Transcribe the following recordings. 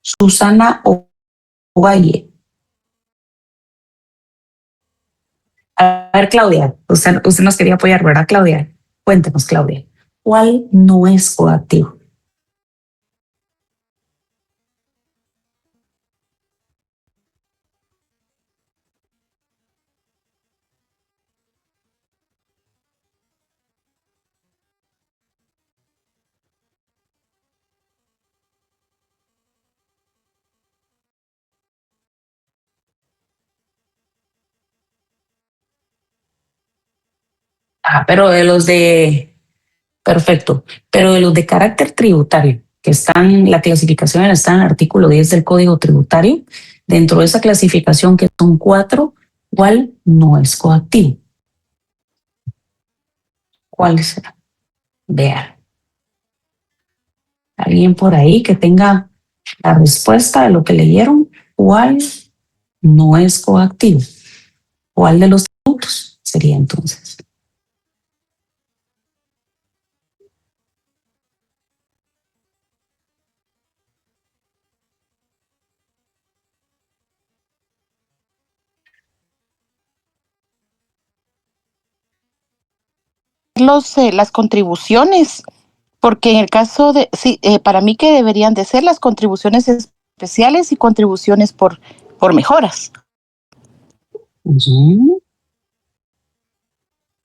Susana Ovalle. A ver, Claudia, usted nos quería apoyar, ¿verdad, Claudia? Cuéntenos, Claudia, ¿cuál no es coactivo? Pero de los de, perfecto, pero de los de carácter tributario, que están, la clasificación está en el artículo 10 del Código Tributario, dentro de esa clasificación que son 4, ¿cuál no es coactivo? ¿Cuál será? Vean. ¿Alguien por ahí que tenga la respuesta de lo que leyeron? ¿Cuál no es coactivo? ¿Cuál de los tributos sería entonces? Las contribuciones, porque en el caso de, sí, para mí que deberían de ser las contribuciones especiales y contribuciones por mejoras.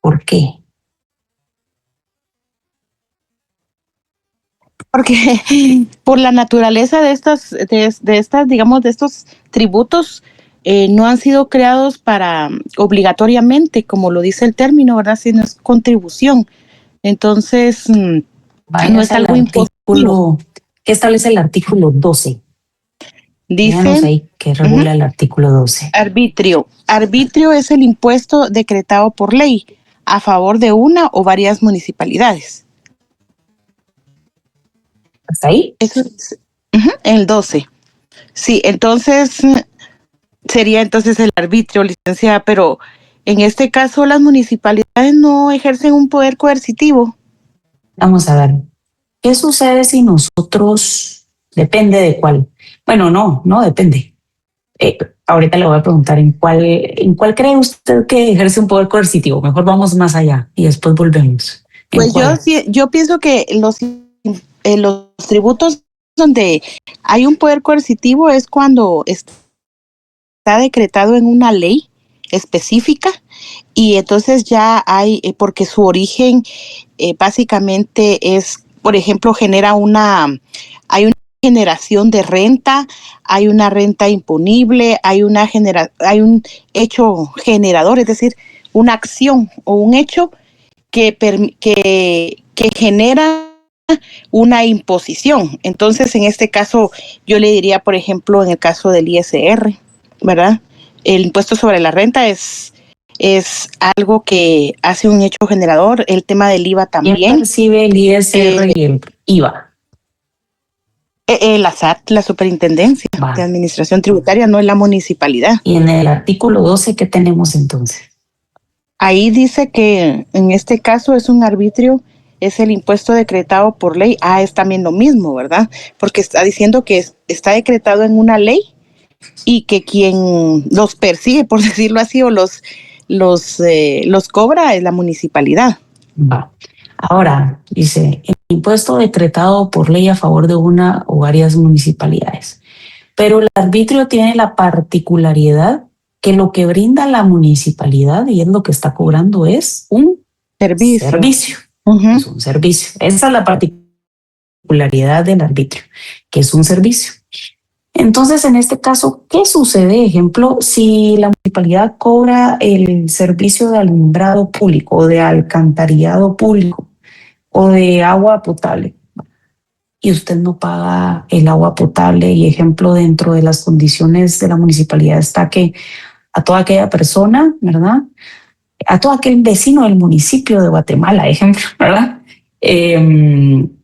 ¿Por qué? Porque por la naturaleza de estas, digamos, de estos tributos, no han sido creados para obligatoriamente, como lo dice el término, ¿verdad? Sino es contribución. Entonces, no es algo impositivo. ¿Qué establece el artículo 12? Díganos Dice ahí qué regula el artículo 12. arbitrio. Arbitrio es el impuesto decretado por ley a favor de una o varias municipalidades. ¿Hasta ahí? Eso es el 12. Sí, entonces sería entonces el arbitrio, licenciada, pero en este caso las municipalidades no ejercen un poder coercitivo. Vamos a ver. ¿Qué sucede si nosotros, depende de cuál? Bueno, no depende. Ahorita le voy a preguntar en cuál cree usted que ejerce un poder coercitivo. Mejor vamos más allá y después volvemos. Pues yo pienso que los tributos donde hay un poder coercitivo es cuando está decretado en una ley específica y entonces ya hay, porque su origen básicamente es, por ejemplo, hay una generación de renta, hay una renta imponible, hay un hecho generador, es decir, una acción o un hecho que genera una imposición. Entonces, en este caso, yo le diría, por ejemplo, en el caso del ISR, ¿verdad? El impuesto sobre la renta es algo que hace un hecho generador. El tema del IVA también. ¿Quién percibe el ISR y el IVA? La SAT, la Superintendencia de Administración Tributaria, no es la municipalidad. Y en el artículo 12, ¿qué tenemos entonces? Ahí dice que en este caso es un arbitrio, es el impuesto decretado por ley. Es también lo mismo, ¿verdad? Porque está diciendo que está decretado en una ley y que quien los persigue, por decirlo así, o los cobra es la municipalidad. Va. Ahora, dice, el impuesto decretado por ley a favor de una o varias municipalidades. Pero el arbitrio tiene la particularidad que lo que brinda la municipalidad, y es lo que está cobrando, es un servicio. Es un servicio. Esa es la particularidad del arbitrio, que es un servicio. Entonces, en este caso, ¿qué sucede? Ejemplo, si la municipalidad cobra el servicio de alumbrado público o de alcantarillado público o de agua potable y usted no paga el agua potable, y ejemplo, dentro de las condiciones de la municipalidad está que a toda aquella persona, ¿verdad? A todo aquel vecino del municipio de Guatemala, ejemplo, ¿verdad? Quien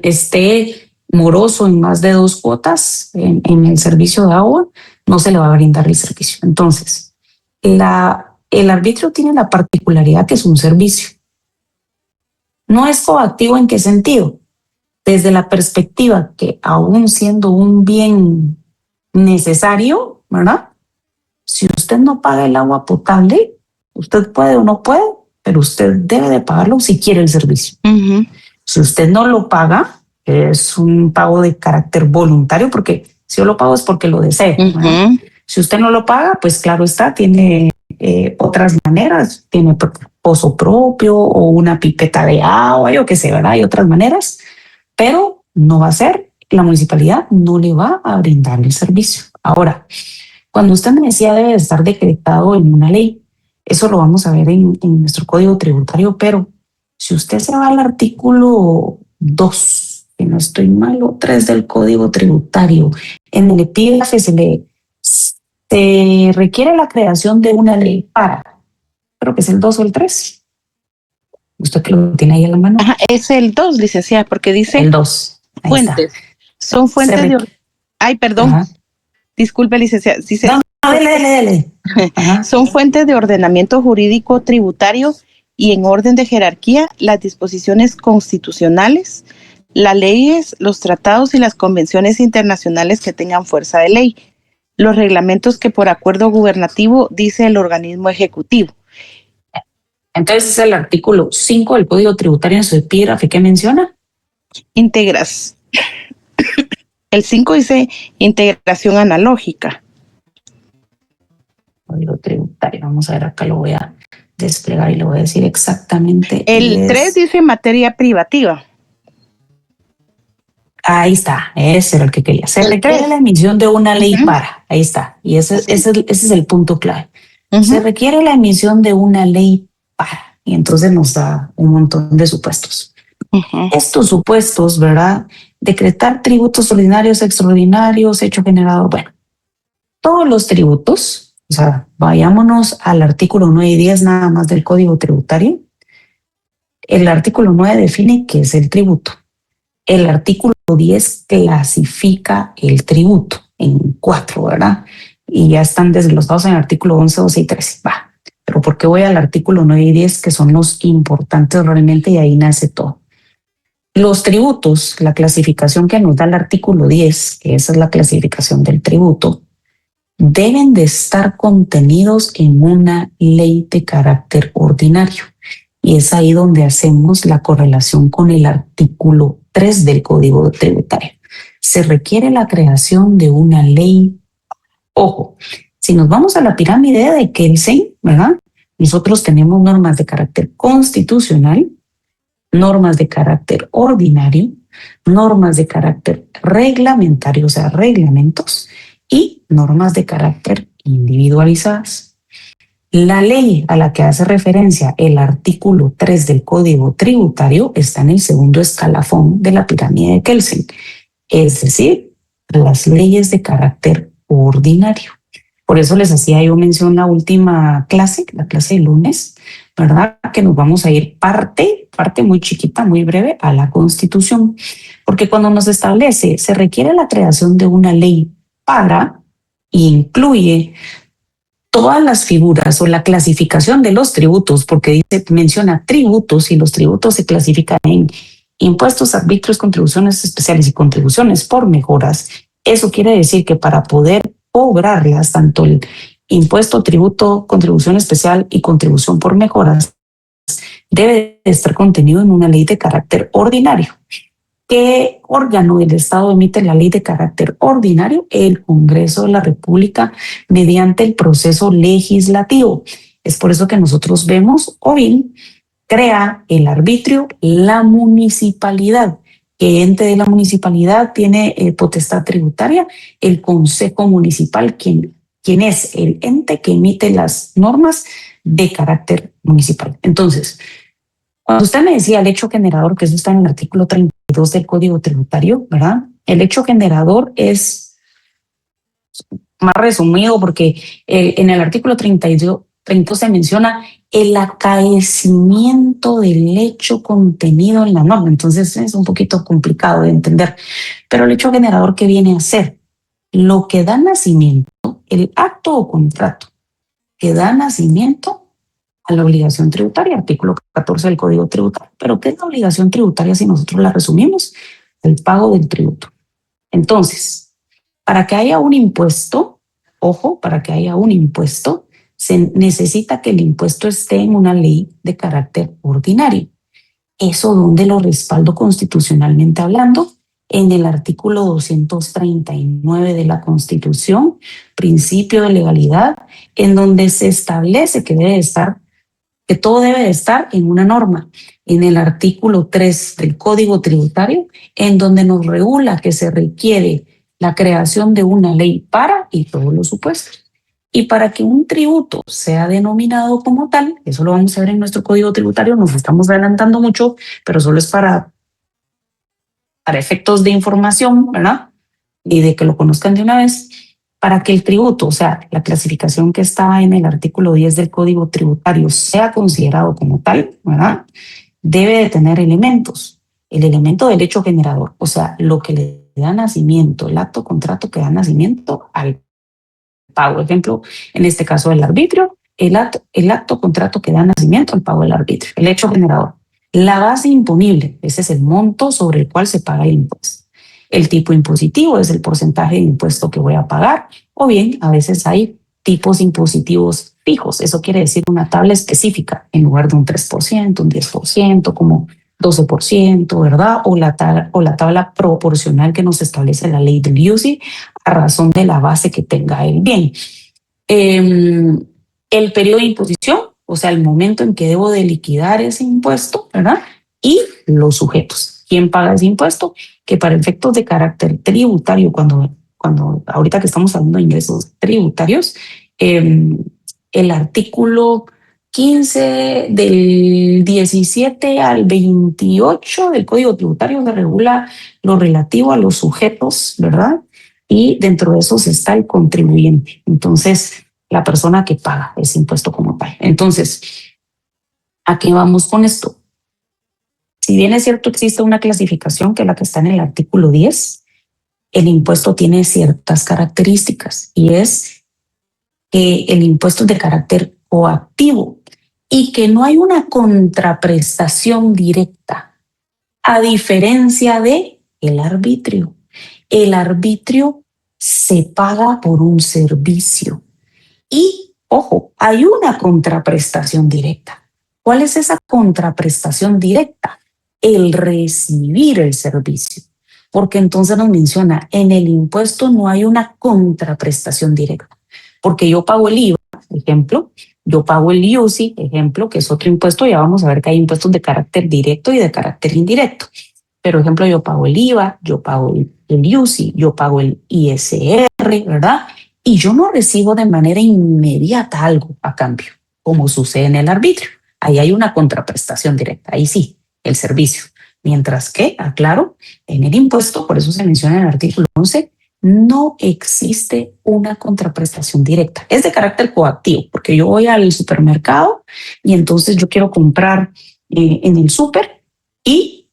esté moroso en más de 2 cuotas en el servicio de agua, no se le va a brindar el servicio. Entonces, el arbitrio tiene la particularidad que es un servicio. No es coactivo. ¿En qué sentido? desde la perspectiva que aún siendo un bien necesario, ¿verdad? Si usted no paga el agua potable, usted puede o no puede, pero usted debe de pagarlo si quiere el servicio. Si usted no lo paga, es un pago de carácter voluntario, porque si yo lo pago es porque lo deseo. Si usted no lo paga, pues claro está, tiene otras maneras, tiene pozo propio o una pipeta de agua, yo qué sé, ¿verdad? Hay otras maneras, pero no va a ser, la municipalidad no le va a brindar el servicio. Ahora, cuando usted me decía debe estar decretado en una ley, eso lo vamos a ver en nuestro código tributario, pero si usted se va al artículo 2, que no estoy mal, o 3 del código tributario, en el epígrafe se requiere la creación de una ley para, creo que es el 2 o el 3. Usted que lo tiene ahí en la mano. Ajá, es el 2, licenciada, porque dice el 2. fuentes. Son fuentes de... Ay, perdón. Ajá. Disculpe, licenciada. Dice, no, dele. Son fuentes de ordenamiento jurídico tributario y en orden de jerarquía las disposiciones constitucionales, las leyes, los tratados y las convenciones internacionales que tengan fuerza de ley, los reglamentos que por acuerdo gubernativo dice el organismo ejecutivo. Entonces es el artículo 5 del Código Tributario en su epígrafe. ¿Qué menciona? Integras. El 5 dice integración analógica. Código Tributario. Vamos a ver, acá lo voy a desplegar y le voy a decir exactamente. El 3 dice materia privativa. Ahí está, ese era el que quería. Se requiere la emisión de una ley para. Ahí está. Y ese es el punto clave. Se requiere la emisión de una ley para. Y entonces nos da un montón de supuestos. Estos supuestos, ¿verdad? Decretar tributos ordinarios, extraordinarios, hecho generador. Bueno, todos los tributos, o sea, vayámonos al artículo 9 y 10 nada más del Código Tributario. El artículo 9 define qué es el tributo. El artículo 10 clasifica el tributo en 4, ¿verdad? Y ya están desglosados en el artículo 11, 12 y 13. Va, pero ¿por qué voy al artículo 9 y 10, que son los importantes realmente, y ahí nace todo? Los tributos, la clasificación que nos da el artículo 10, que esa es la clasificación del tributo, deben de estar contenidos en una ley de carácter ordinario. Y es ahí donde hacemos la correlación con el artículo 3 del Código Tributario. Se requiere la creación de una ley. Ojo, si nos vamos a la pirámide de Kelsen, ¿verdad? Nosotros tenemos normas de carácter constitucional, normas de carácter ordinario, normas de carácter reglamentario, o sea, reglamentos, y normas de carácter individualizadas. La ley a la que hace referencia el artículo 3 del Código Tributario está en el segundo escalafón de la pirámide de Kelsen, es decir, las leyes de carácter ordinario. Por eso les hacía yo mención la última clase, la clase de lunes, ¿verdad? Que nos vamos a ir parte muy chiquita, muy breve, a la Constitución. Porque cuando nos establece, se requiere la creación de una ley para, y incluye todas las figuras o la clasificación de los tributos, porque menciona tributos y los tributos se clasifican en impuestos, arbitrios, contribuciones especiales y contribuciones por mejoras. Eso quiere decir que para poder cobrarlas, tanto el impuesto, tributo, contribución especial y contribución por mejoras, debe estar contenido en una ley de carácter ordinario. ¿Qué órgano del Estado emite la ley de carácter ordinario? El Congreso de la República mediante el proceso legislativo. Es por eso que nosotros vemos, o bien, crea el arbitrio la municipalidad. ¿Qué ente de la municipalidad tiene potestad tributaria? El Consejo Municipal, quien es el ente que emite las normas de carácter municipal. Entonces, cuando usted me decía el hecho generador, que eso está en el artículo 32 del Código Tributario, ¿verdad? El hecho generador es más resumido porque en el artículo 32 se menciona el acaecimiento del hecho contenido en la norma. Entonces es un poquito complicado de entender. Pero el hecho generador, ¿qué viene a ser? Lo que da nacimiento, el acto o contrato que da nacimiento a la obligación tributaria, artículo 14 del Código Tributario. ¿Pero qué es la obligación tributaria si nosotros la resumimos? el pago del tributo. Entonces, para que haya un impuesto, ojo, para que haya un impuesto, se necesita que el impuesto esté en una ley de carácter ordinario. ¿Eso donde lo respaldo constitucionalmente hablando? En el artículo 239 de la Constitución, principio de legalidad, en donde se establece que que todo debe de estar en una norma. En el artículo 3 del Código Tributario, en donde nos regula que se requiere la creación de una ley para y todos los supuestos. Y para que un tributo sea denominado como tal, eso lo vamos a ver en nuestro Código Tributario, nos estamos adelantando mucho, pero solo es para efectos de información, ¿verdad? Y de que lo conozcan de una vez, para que el tributo, o sea, la clasificación que está en el artículo 10 del Código Tributario sea considerado como tal, ¿verdad? Debe de tener elementos. El elemento del hecho generador, o sea, lo que le da nacimiento, el acto contrato que da nacimiento al pago. Ejemplo, en este caso del arbitrio, el acto contrato que da nacimiento al pago del arbitrio, el hecho generador. La base imponible, ese es el monto sobre el cual se paga el impuesto. El tipo impositivo es el porcentaje de impuesto que voy a pagar, o bien a veces hay tipos impositivos fijos. Eso quiere decir una tabla específica en lugar de un 3%, un 10%, como 12%, ¿verdad? O la tabla proporcional que nos establece la ley del UCI a razón de la base que tenga el bien. El periodo de imposición, o sea, el momento en que debo de liquidar ese impuesto, ¿verdad? Y los sujetos. ¿Quién paga ese impuesto? Que para efectos de carácter tributario, cuando ahorita que estamos hablando de ingresos tributarios, el artículo 15 del 17 al 28 del Código Tributario se regula lo relativo a los sujetos, ¿verdad? Y dentro de esos está el contribuyente. Entonces, la persona que paga ese impuesto como tal. Entonces, ¿a qué vamos con esto? Si bien es cierto, existe una clasificación que es la que está en el artículo 10, el impuesto tiene ciertas características y es que el impuesto es de carácter coactivo y que no hay una contraprestación directa, a diferencia de el arbitrio. El arbitrio se paga por un servicio y, ojo, hay una contraprestación directa. ¿Cuál es esa contraprestación directa? El recibir el servicio. Porque entonces nos menciona, en el impuesto no hay una contraprestación directa. Porque yo pago el IVA, ejemplo, yo pago el UCI, ejemplo, que es otro impuesto, ya vamos a ver que hay impuestos de carácter directo y de carácter indirecto. Pero, ejemplo, yo pago el IVA, yo pago el UCI, yo pago el ISR, ¿verdad? Y yo no recibo de manera inmediata algo a cambio, como sucede en el arbitrio. Ahí hay una contraprestación directa, ahí sí, el servicio. Mientras que, aclaro, en el impuesto, por eso se menciona en el artículo 11, no existe una contraprestación directa. Es de carácter coactivo, porque yo voy al supermercado y entonces yo quiero comprar en el súper y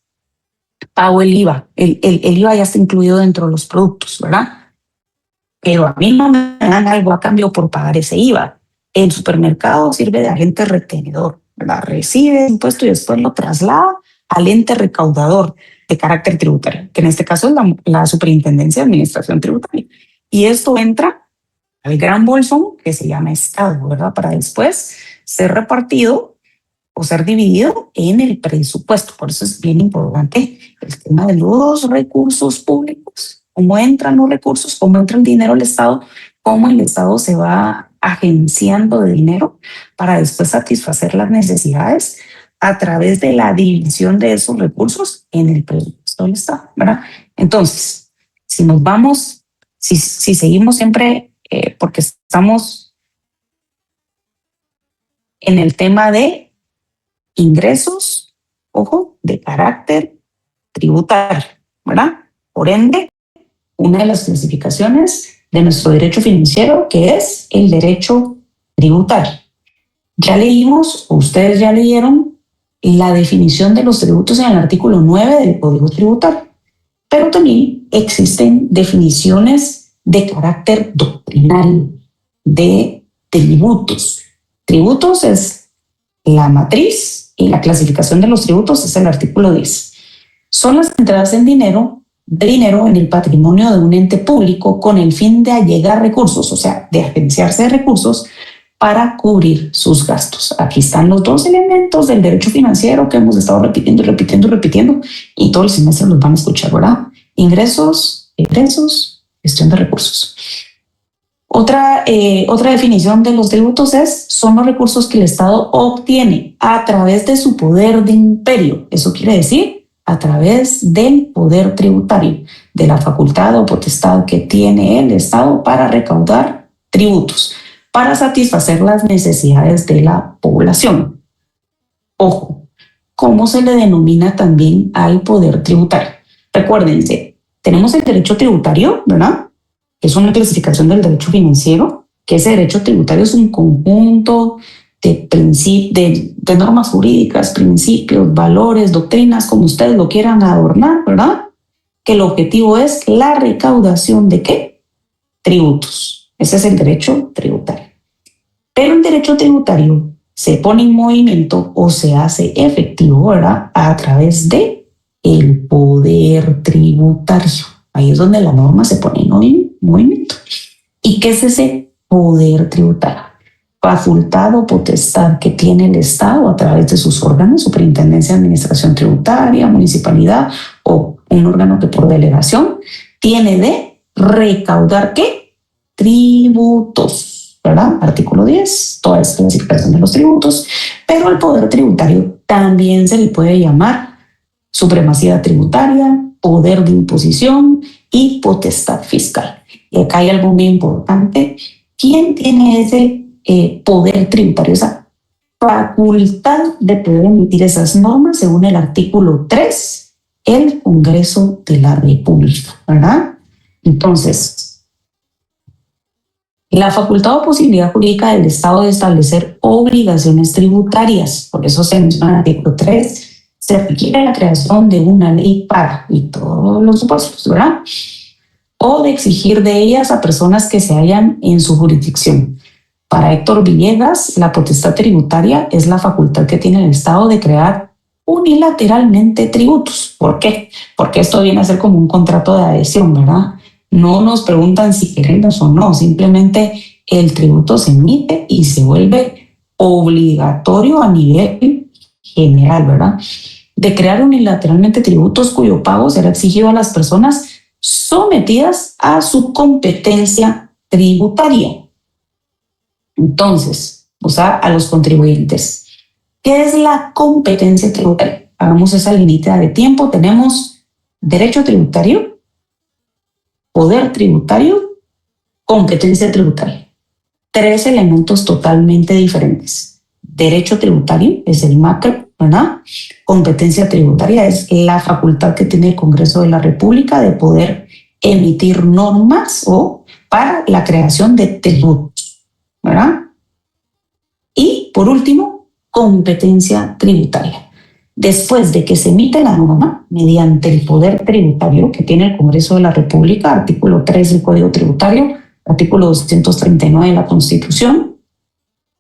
pago el IVA. El IVA ya está incluido dentro de los productos, ¿verdad? Pero a mí no me dan algo a cambio por pagar ese IVA. El supermercado sirve de agente retenedor, ¿verdad? Recibe el impuesto y después lo traslada al ente recaudador de carácter tributario, que en este caso es la Superintendencia de Administración Tributaria. Y esto entra al gran bolsón que se llama Estado, ¿verdad? Para después ser repartido o ser dividido en el presupuesto. Por eso es bien importante el tema de los recursos públicos. Cómo entran los recursos, cómo entra el dinero al Estado, cómo el Estado se va agenciando de dinero para después satisfacer las necesidades a través de la división de esos recursos en el presupuesto del Estado, ¿verdad? Entonces, si nos vamos, si seguimos siempre, porque estamos en el tema de ingresos, ojo, de carácter tributario, ¿verdad? Por ende, una de las clasificaciones de nuestro derecho financiero, que es el derecho tributario. Ya leímos, o ustedes ya leyeron, la definición de los tributos en el artículo 9 del Código Tributario, pero también existen definiciones de carácter doctrinal de tributos. Tributos es la matriz y la clasificación de los tributos es el artículo 10. Son las entradas en dinero de dinero en el patrimonio de un ente público con el fin de allegar recursos, o sea, de agenciarse de recursos para cubrir sus gastos. Aquí están los dos elementos del derecho financiero que hemos estado repitiendo, y todo el semestre los van a escuchar, ¿verdad? Ingresos, egresos, gestión de recursos. Otra definición de los tributos son los recursos que el Estado obtiene a través de su poder de imperio. Eso quiere decir a través del poder tributario, de la facultad o potestad que tiene el Estado para recaudar tributos, para satisfacer las necesidades de la población. Ojo, ¿cómo se le denomina también al poder tributario? Recuérdense, tenemos el derecho tributario, ¿verdad? Es una clasificación del derecho financiero, que ese derecho tributario es un conjunto de normas jurídicas, principios, valores, doctrinas, como ustedes lo quieran adornar, ¿verdad? Que el objetivo es la recaudación de ¿qué? Tributos. Ese es el derecho tributario. Pero el derecho tributario se pone en movimiento o se hace efectivo, ¿verdad? A través de el poder tributario. Ahí es donde la norma se pone en movimiento. ¿Y qué es ese poder tributario? Facultad o potestad que tiene el Estado a través de sus órganos, superintendencia de administración tributaria, municipalidad o un órgano que por delegación tiene de recaudar ¿qué? Tributos, ¿verdad? Artículo 10, toda esta clasificación de los tributos, pero el poder tributario también se le puede llamar supremacía tributaria, poder de imposición y potestad fiscal. Y acá hay algo muy importante. ¿Quién tiene ese poder tributario, esa facultad de poder emitir esas normas según el artículo 3? El Congreso de la República, ¿verdad? Entonces, la facultad o posibilidad jurídica del Estado de establecer obligaciones tributarias, por eso se menciona en el artículo 3, se requiere la creación de una ley para y todos los supuestos, ¿verdad? O de exigir de ellas a personas que se hallan en su jurisdicción. Para Héctor Villegas, la potestad tributaria es la facultad que tiene el Estado de crear unilateralmente tributos. ¿Por qué? Porque esto viene a ser como un contrato de adhesión, ¿verdad? No nos preguntan si queremos o no, simplemente el tributo se emite y se vuelve obligatorio a nivel general, ¿verdad? De crear unilateralmente tributos cuyo pago será exigido a las personas sometidas a su competencia tributaria. Entonces, o sea, a los contribuyentes. ¿Qué es la competencia tributaria? Hagamos esa límite de tiempo. Tenemos derecho tributario, poder tributario, competencia tributaria. Tres elementos totalmente diferentes. Derecho tributario es el macro, ¿verdad? Competencia tributaria es la facultad que tiene el Congreso de la República de poder emitir normas o para la creación de tributos, ¿verdad? Y por último, competencia tributaria. Después de que se emite la norma mediante el poder tributario que tiene el Congreso de la República, artículo 3 del Código Tributario, artículo 239 de la Constitución,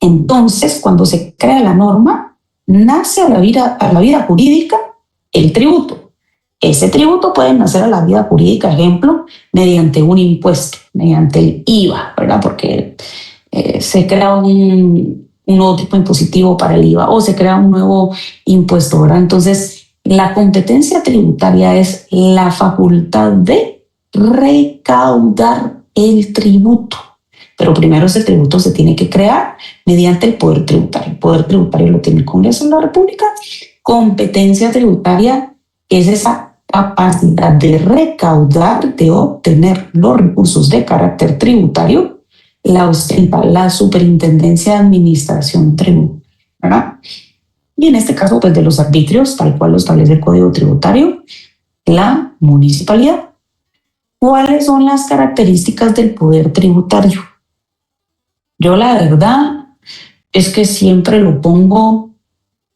entonces cuando se crea la norma, nace a la vida jurídica el tributo. Ese tributo puede nacer a la vida jurídica, ejemplo, mediante un impuesto, mediante el IVA, ¿verdad? Porque se crea un nuevo tipo impositivo para el IVA o se crea un nuevo impuesto, ¿verdad? Entonces, la competencia tributaria es la facultad de recaudar el tributo. Pero primero ese tributo se tiene que crear mediante el poder tributario. El poder tributario lo tiene el Congreso de la República. Competencia tributaria es esa capacidad de recaudar, de obtener los recursos de carácter tributario, la ostenta la Superintendencia de Administración Tributaria, ¿verdad? Y en este caso, pues de los arbitrios, tal cual lo establece el Código Tributario, la municipalidad. ¿Cuáles son las características del poder tributario? Yo la verdad es que siempre lo pongo,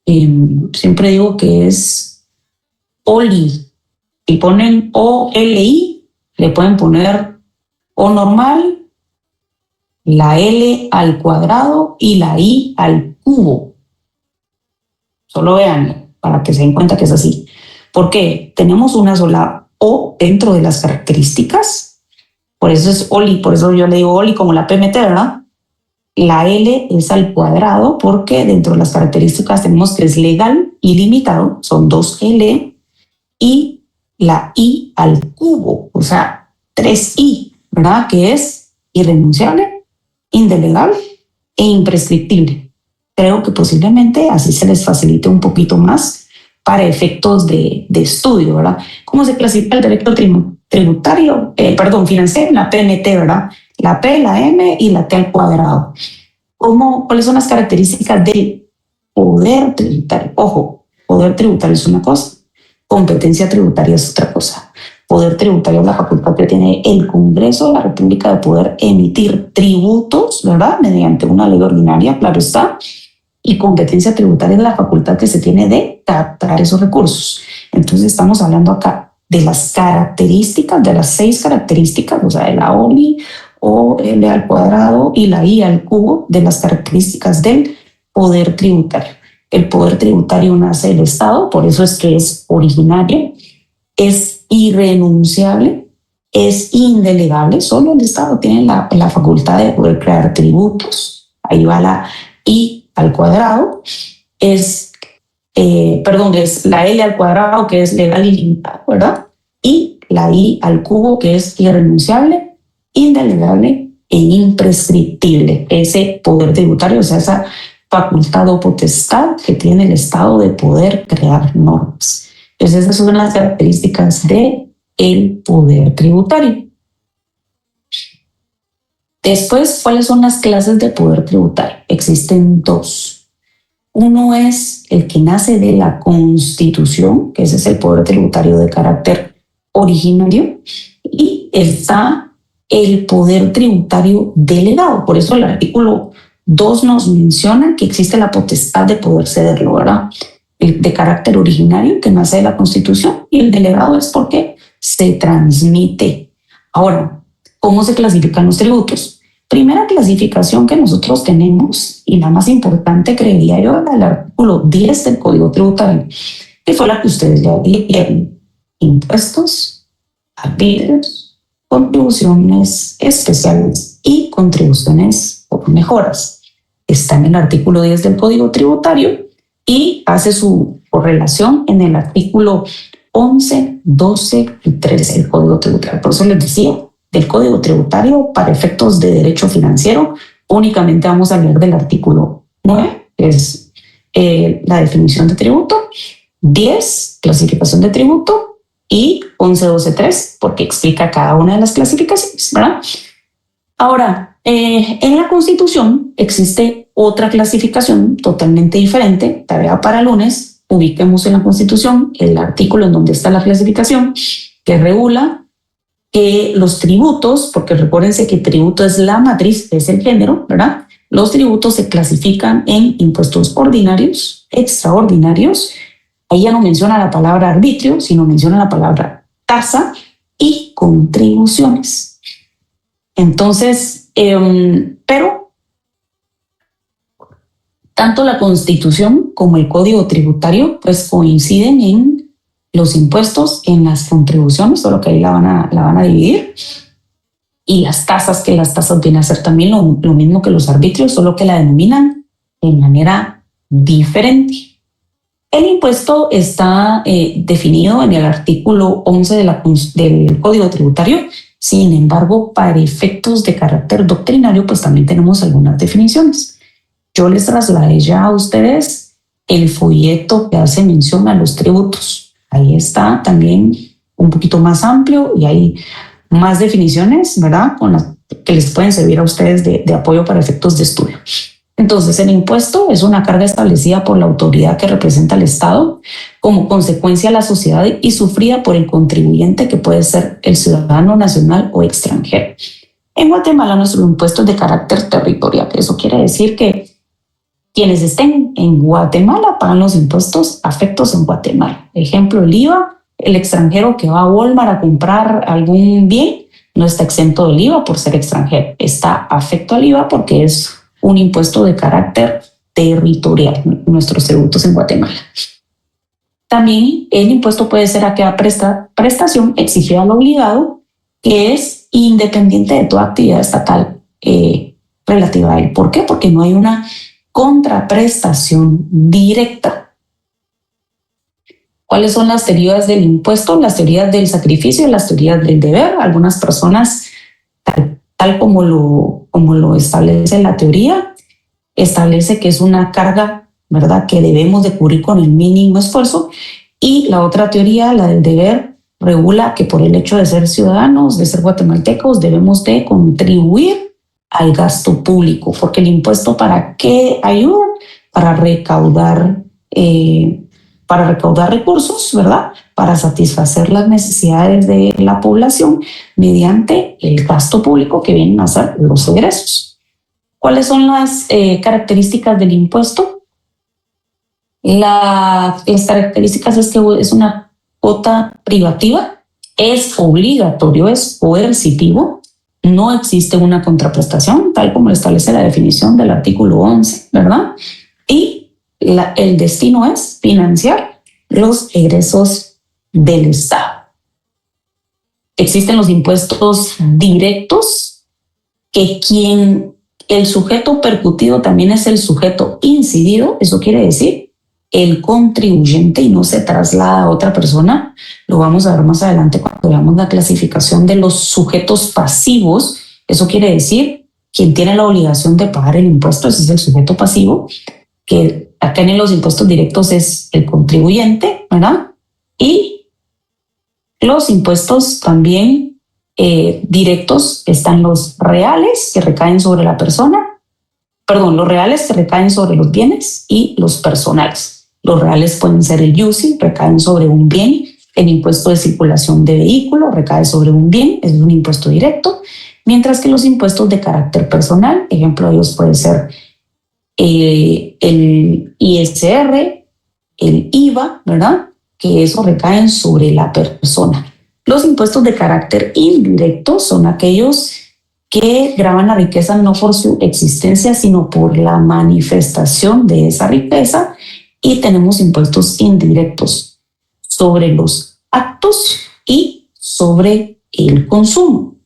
siempre digo que es OLI. Si ponen OLI, le pueden poner O normal, la L al cuadrado y la I al cubo. Solo vean para que se den cuenta que es así. ¿Por qué? Tenemos una sola o dentro de las características. Por eso es OLI, por eso yo le digo OLI como la PMT, ¿verdad? La L es al cuadrado porque dentro de las características tenemos que es legal ilimitado, son 2L, y la I al cubo, o sea, 3I, ¿verdad? Que es irrenunciable, indelegable e imprescriptible. Creo que posiblemente así se les facilite un poquito más para efectos de estudio, ¿verdad? ¿Cómo se clasifica el derecho tributario? Financiero, la PMT, ¿verdad? La P, la M y la T al cuadrado. ¿Cuáles son las características del poder tributario? Ojo, poder tributario es una cosa, competencia tributaria es otra cosa. Poder tributario es la facultad que tiene el Congreso de la República de poder emitir tributos, ¿verdad? Mediante una ley ordinaria, claro está. Y competencia tributaria es la facultad que se tiene de captar esos recursos. Entonces estamos hablando acá de las características, de las 6 características, o sea, de la OLI o L al cuadrado y la I al cubo, de las características del poder tributario. El poder tributario nace del Estado, por eso es que es originario, es irrenunciable, es indelegable, solo el Estado tiene la facultad de poder crear tributos, ahí va la I al cuadrado, es la L al cuadrado, que es legal y ilimitado, ¿verdad? Y la I al cubo, que es irrenunciable, indelegable e imprescriptible. Ese poder tributario, o sea, esa facultad o potestad que tiene el Estado de poder crear normas. Entonces, esas son las características del poder tributario. Después, ¿cuáles son las clases de poder tributario? Existen 2. Uno es el que nace de la Constitución, que ese es el poder tributario de carácter originario, y está el poder tributario delegado. Por eso el artículo 2 nos menciona que existe la potestad de poder cederlo, ¿verdad? El de carácter originario, que nace de la Constitución, y el delegado es porque se transmite. Ahora, ¿cómo se clasifican los tributos? Primera clasificación que nosotros tenemos, y la más importante, creería yo, era el artículo 10 del Código Tributario, que fue la que ustedes ya vieron: impuestos, arbitrios, contribuciones especiales y contribuciones por mejoras. Está en el artículo 10 del Código Tributario y hace su correlación en el artículo 11, 12 y 13 del Código Tributario. Por eso les decía, del Código Tributario, para efectos de derecho financiero, únicamente vamos a leer del artículo 9, que es la definición de tributo, 10, clasificación de tributo, y 11, 12, 3, porque explica cada una de las clasificaciones, ¿verdad? Ahora, en la Constitución existe otra clasificación totalmente diferente, tarea para lunes. Ubiquemos en la Constitución el artículo en donde está la clasificación, que regula que los tributos, porque recuérdense que tributo es la matriz, es el género, ¿verdad? Los tributos se clasifican en impuestos ordinarios, extraordinarios. Ahí ya no menciona la palabra arbitrio, sino menciona la palabra tasa y contribuciones. Entonces, pero tanto la Constitución como el Código Tributario pues coinciden en los impuestos, en las contribuciones, solo que ahí la van a dividir, y las tasas, que las tasas vienen a ser también lo mismo que los arbitrios, solo que la denominan de manera diferente. El impuesto está definido en el artículo 11 del Código Tributario. Sin embargo, para efectos de carácter doctrinario, pues también tenemos algunas definiciones. Yo les trasladé ya a ustedes el folleto que hace mención a los tributos. Ahí está también un poquito más amplio y hay más definiciones, ¿verdad? Con las que les pueden servir a ustedes de apoyo para efectos de estudio. Entonces, el impuesto es una carga establecida por la autoridad que representa al Estado como consecuencia a la sociedad y sufrida por el contribuyente, que puede ser el ciudadano nacional o extranjero. En Guatemala, nuestro impuesto es de carácter territorial. Eso quiere decir que quienes estén en Guatemala pagan los impuestos afectos en Guatemala. Ejemplo, el IVA. El extranjero que va a Walmart a comprar algún bien no está exento del IVA por ser extranjero. Está afecto al IVA porque es un impuesto de carácter territorial, nuestros tributos en Guatemala. También el impuesto puede ser aquella prestación exigida al obligado que es independiente de toda actividad estatal relativa a él. ¿Por qué? Porque no hay una contraprestación directa. ¿Cuáles son las teorías del impuesto? Las teorías del sacrificio y las teorías del deber. Algunas personas, tal como lo establece la teoría, establece que es una carga, ¿verdad?, que debemos de cubrir con el mínimo esfuerzo. Y la otra teoría, la del deber, regula que por el hecho de ser ciudadanos, de ser guatemaltecos, debemos de contribuir al gasto público, porque el impuesto, ¿para qué ayuda? Para recaudar recursos, ¿verdad?, para satisfacer las necesidades de la población mediante el gasto público que vienen a ser los egresos. ¿Cuáles son las características del impuesto? Las características es que es una cuota privativa, es obligatorio, es coercitivo, no existe una contraprestación, tal como establece la definición del artículo 11, ¿verdad? Y el destino es financiar los egresos del Estado. Existen los impuestos directos, que el sujeto percutido también es el sujeto incidido, eso quiere decir el contribuyente y no se traslada a otra persona. Lo vamos a ver más adelante cuando veamos la clasificación de los sujetos pasivos. Eso quiere decir quien tiene la obligación de pagar el impuesto, ese es el sujeto pasivo, que acá en los impuestos directos es el contribuyente, ¿verdad? Y los impuestos también directos están los reales que recaen sobre la persona, los reales que recaen sobre los bienes y los personales. Los reales pueden ser el IUCI, recaen sobre un bien. El impuesto de circulación de vehículo recae sobre un bien, es un impuesto directo, mientras que los impuestos de carácter personal, ejemplo de ellos puede ser el ISR, el IVA, ¿verdad?, que eso recaen sobre la persona. Los impuestos de carácter indirecto son aquellos que gravan la riqueza no por su existencia, sino por la manifestación de esa riqueza. Y tenemos impuestos indirectos sobre los actos y sobre el consumo.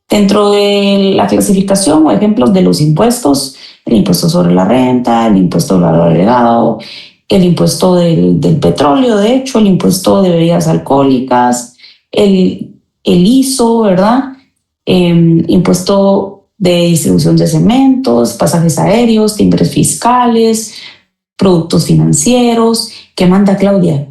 Dentro de la clasificación o ejemplos de los impuestos, el impuesto sobre la renta, el impuesto del valor agregado, el impuesto del petróleo, de hecho, el impuesto de bebidas alcohólicas, el ISO, ¿verdad? Impuesto de distribución de cementos, pasajes aéreos, timbres fiscales, productos financieros. ¿Qué manda Claudia?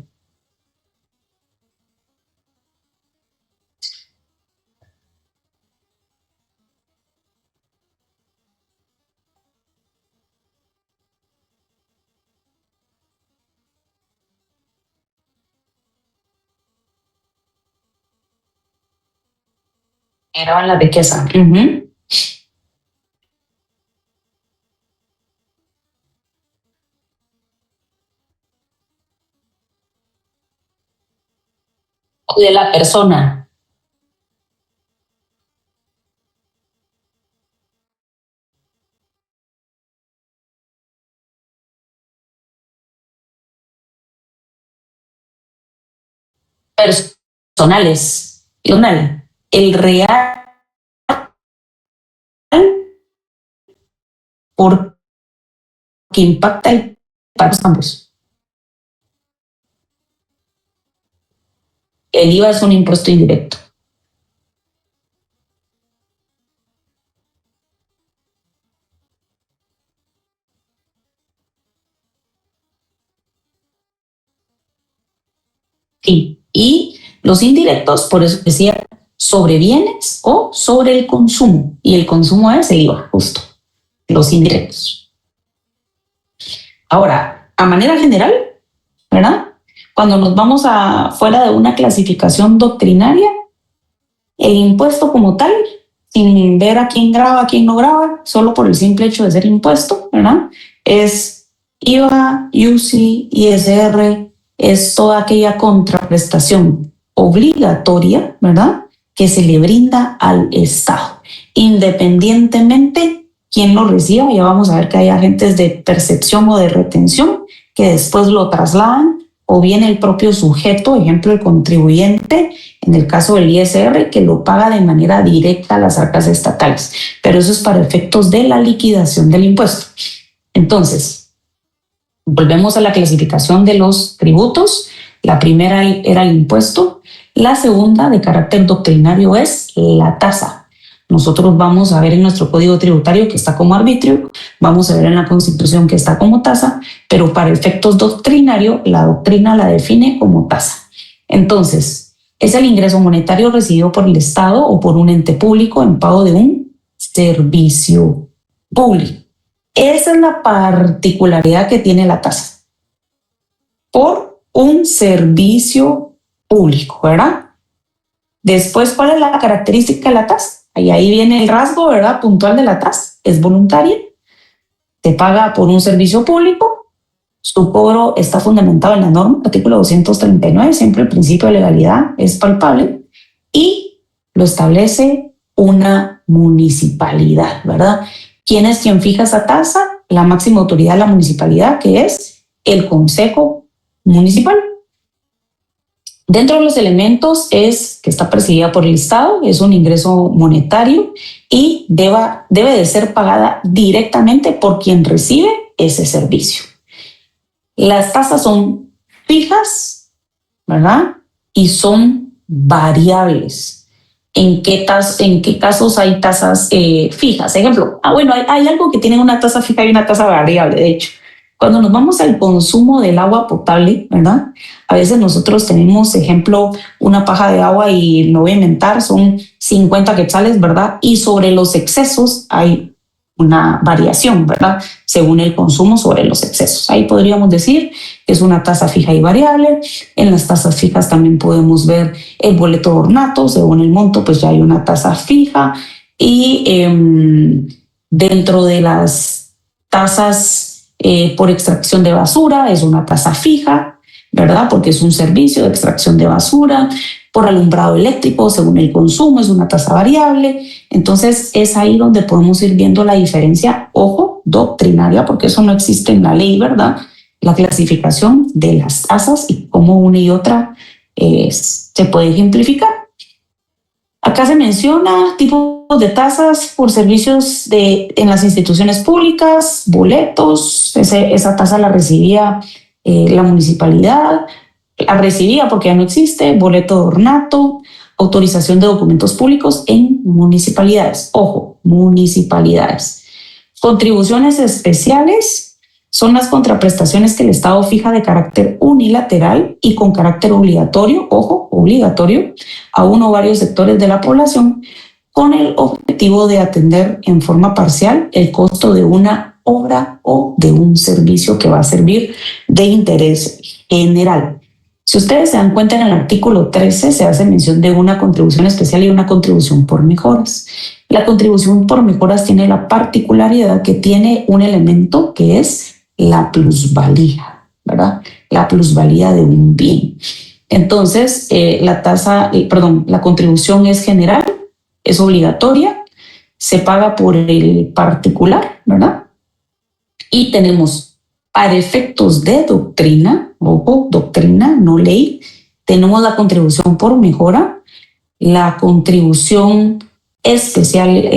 Era la riqueza. O de la persona. Personales. El real, porque impacta el para ambos. El IVA es un impuesto indirecto. Sí. Y los indirectos, por eso decía, sobre bienes o sobre el consumo. Y el consumo es el IVA, justo. Los indirectos. Ahora, a manera general, ¿verdad? Cuando nos vamos fuera de una clasificación doctrinaria, el impuesto como tal, sin ver a quién graba, a quién no graba, solo por el simple hecho de ser impuesto, ¿verdad?, es IVA, IUCI, ISR, es toda aquella contraprestación obligatoria, ¿verdad?, que se le brinda al Estado, independientemente quién lo reciba. Ya vamos a ver que hay agentes de percepción o de retención que después lo trasladan o bien el propio sujeto, ejemplo, el contribuyente, en el caso del ISR, que lo paga de manera directa a las arcas estatales. Pero eso es para efectos de la liquidación del impuesto. Entonces, volvemos a la clasificación de los tributos. La primera era el impuesto. La segunda, de carácter doctrinario, es la tasa. Nosotros vamos a ver en nuestro código tributario que está como arbitrio, vamos a ver en la Constitución que está como tasa, pero para efectos doctrinarios, la doctrina la define como tasa. Entonces, es el ingreso monetario recibido por el Estado o por un ente público en pago de un servicio público. Esa es la particularidad que tiene la tasa. Por un servicio público, ¿verdad? Después, ¿cuál es la característica de la tasa? Y ahí viene el rasgo, ¿verdad?, puntual de la tasa. Es voluntaria, te paga por un servicio público, su cobro está fundamentado en la norma, artículo 239, siempre el principio de legalidad es palpable, y lo establece una municipalidad, ¿verdad? ¿Quién es quien fija esa tasa? La máxima autoridad de la municipalidad, que es el Consejo Municipal. Dentro de los elementos es que está percibida por el Estado, es un ingreso monetario y debe de ser pagada directamente por quien recibe ese servicio. Las tasas son fijas, ¿verdad? Y son variables. ¿En qué casos hay tasas fijas? Ejemplo, hay algo que tiene una tasa fija y una tasa variable, de hecho. Cuando nos vamos al consumo del agua potable, ¿verdad? A veces nosotros tenemos, ejemplo, una paja de agua y me voy a inventar, son 50 quetzales, ¿verdad? Y sobre los excesos hay una variación, ¿verdad? Según el consumo sobre los excesos. Ahí podríamos decir que es una tasa fija y variable. En las tasas fijas también podemos ver el boleto de ornato, según el monto, pues ya hay una tasa fija. Y dentro de las tasas por extracción de basura es una tasa fija, ¿verdad? Porque es un servicio de extracción de basura. Por alumbrado eléctrico, según el consumo, es una tasa variable. Entonces es ahí donde podemos ir viendo la diferencia, ojo, doctrinaria, porque eso no existe en la ley, ¿verdad? La clasificación de las tasas y cómo una y otra se puede ejemplificar. Acá se menciona tipos de tasas por servicios en las instituciones públicas, boletos, esa tasa la recibía la municipalidad, la recibía porque ya no existe, boleto de ornato, autorización de documentos públicos en municipalidades. Ojo, municipalidades. Contribuciones especiales son las contraprestaciones que el Estado fija de carácter unilateral y con carácter obligatorio, ojo, obligatorio, a uno o varios sectores de la población con el objetivo de atender en forma parcial el costo de una obra o de un servicio que va a servir de interés general. Si ustedes se dan cuenta, en el artículo 13 se hace mención de una contribución especial y una contribución por mejoras. La contribución por mejoras tiene la particularidad que tiene un elemento que es la plusvalía, ¿verdad? La plusvalía de un bien. Entonces, la contribución es general, es obligatoria, se paga por el particular, ¿verdad? Y tenemos, para efectos de doctrina, ojo, doctrina, no ley, tenemos la contribución por mejora, la contribución especial,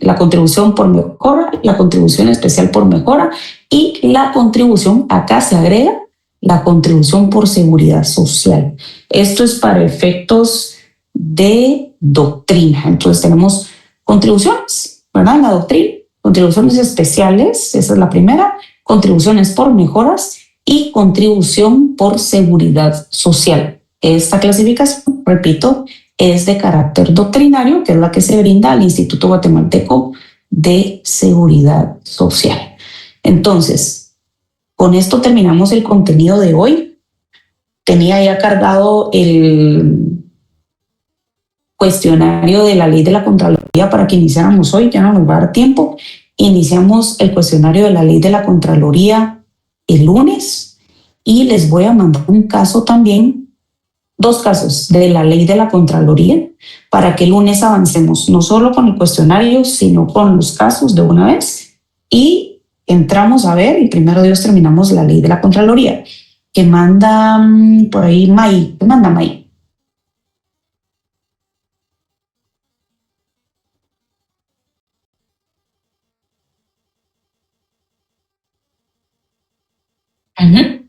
la contribución por mejora, la contribución especial por mejora y la contribución, acá se agrega la contribución por seguridad social. Esto es para efectos de doctrina. Entonces tenemos contribuciones, ¿verdad? En la doctrina, contribuciones especiales, esa es la primera, contribuciones por mejoras y contribución por seguridad social. Esta clasificación, repito, es de carácter doctrinario, que es la que se brinda al Instituto Guatemalteco de Seguridad Social. Entonces, con esto terminamos el contenido de hoy. Tenía ya cargado el cuestionario de la ley de la Contraloría para que iniciáramos hoy, ya no nos va a dar tiempo. Iniciamos el cuestionario de la ley de la Contraloría el lunes y les voy a mandar un caso también, dos casos de la ley de la Contraloría para que el lunes avancemos no solo con el cuestionario, sino con los casos de una vez y entramos a ver y primero Dios terminamos la ley de la Contraloría. que manda por ahí May. ¿Qué manda May? Uh-huh.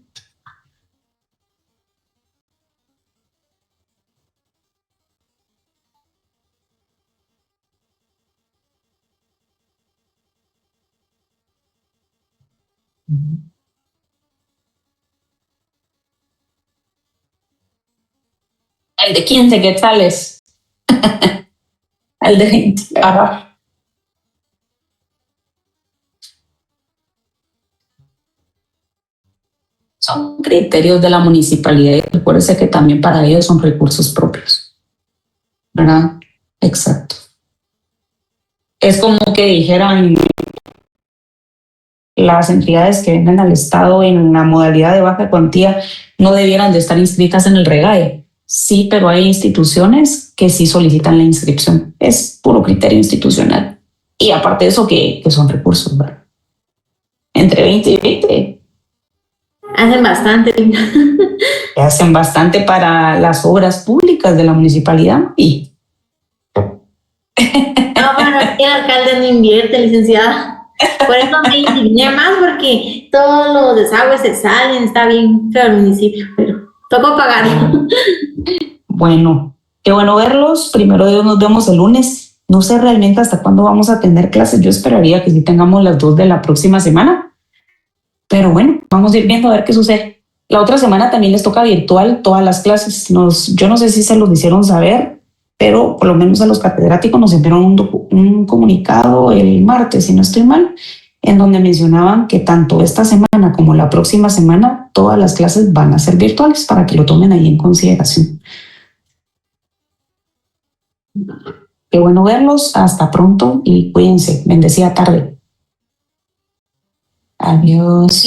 El de 15 quetzales. El de 20. Ajá. Son criterios de la municipalidad y recuérdese que también para ellos son recursos propios, ¿verdad? Exacto. Es como que dijeran las entidades que venden al Estado en la modalidad de baja cuantía no debieran de estar inscritas en el REGAE. Sí, pero hay instituciones que sí solicitan la inscripción. Es puro criterio institucional. Y aparte de eso, que son recursos, ¿verdad? Entre 20 y 20. Hacen bastante. Hacen bastante para las obras públicas de la municipalidad. Y No, bueno, aquí el alcalde no invierte, licenciada. Por eso me indigné más, porque todos los desagües se salen, está bien feo el municipio, pero tocó pagarlo. bueno, qué bueno verlos. Primero Dios, nos vemos el lunes. No sé realmente hasta cuándo vamos a tener clases. Yo esperaría que sí tengamos las 2 de la próxima semana. Pero bueno, vamos a ir viendo a ver qué sucede. La otra semana también les toca virtual todas las clases. Yo no sé si se los hicieron saber, pero por lo menos a los catedráticos nos enviaron un comunicado el martes, si no estoy mal, en donde mencionaban que tanto esta semana como la próxima semana todas las clases van a ser virtuales para que lo tomen ahí en consideración. Qué bueno verlos. Hasta pronto y cuídense. Bendecida tarde. Adiós.